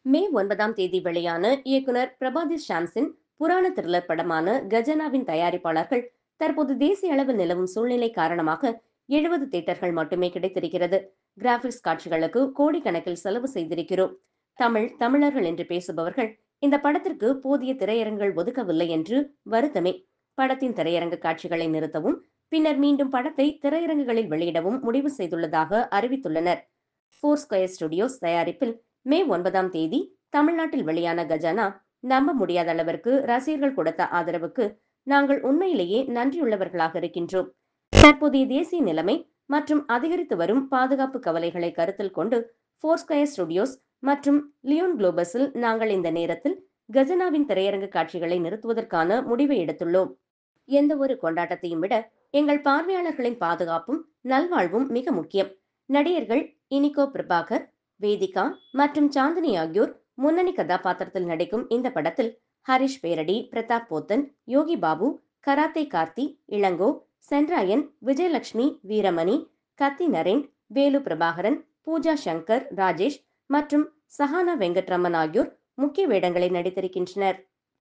மே 9ஆம் தேதி வெளியான இயக்குனர் பிரபாதிஸ் ஷாம்ஸின் புராண த்ரில்லர் படமான கஜனாவின் தயாரிப்பாளர்கள் தற்போது தேசிய அளவில் நிலவும் சூழ்நிலை காரணமாக 70 தியேட்டர்கள் மட்டுமே கிடைத்திருக்கிறது. கிராபிக்ஸ் காட்சிகளுக்கு கோடிக்கணக்கில் செலவு செய்திருக்கிறோம். தமிழர்கள் என்று பேசுபவர்கள் இந்த படத்திற்கு போதிய திரையரங்குகள் ஒதுக்கவில்லை என்று வருத்தமே. படத்தின் திரையரங்கு காட்சிகளை நிறுத்தவும் பின்னர் மீண்டும் படத்தை திரையரங்குகளில் வெளியிடவும் முடிவு செய்துள்ளதாக அறிவித்துள்ளனர். ஃபோர் ஸ்கொயர் ஸ்டுடியோஸ் தயாரிப்பில் மே 9ஆம் தேதி தமிழ்நாட்டில் வெளியான கஜானா நம்ப முடியாத அளவிற்கு ரசிகர்கள் கொடுத்த ஆதரவுக்கு நாங்கள் உண்மையிலேயே நன்றியுள்ளவர்களாக இருக்கின்றோம். தற்போதைய தேசிய நிலைமை மற்றும் அதிகரித்து வரும் பாதுகாப்பு கவலைகளை கருத்தில் கொண்டு ஃபோர் ஸ்கொயர் ஸ்டுடியோஸ் மற்றும் லியோன் குளோபஸில் நாங்கள் இந்த நேரத்தில் கஜனாவின் திரையரங்கு காட்சிகளை நிறுத்துவதற்கான முடிவை எடுத்துள்ளோம். எந்த ஒரு கொண்டாட்டத்தையும் விட எங்கள் பார்வையாளர்களின் பாதுகாப்பும் நல்வாழ்வும் மிக முக்கியம். நடிகர்கள் இனிகோ பிரபாகர், வேதிகா மற்றும் சாந்தினி ஆகியோர் முன்னணி கதாபாத்திரத்தில் நடிக்கும் இந்த படத்தில் ஹரிஷ் பேரடி, பிரதாப் போத்தன், யோகி பாபு, கராத்தே கார்த்தி, இளங்கோ, சென்ராயன், விஜயலட்சுமி, வீரமணி, கத்தி நரேன், வேலு பிரபாகரன், பூஜா சங்கர், ராஜேஷ் மற்றும் சஹானா வெங்கட்ரமன் ஆகியோர் முக்கிய வேடங்களில் நடித்திருக்கின்றனர்.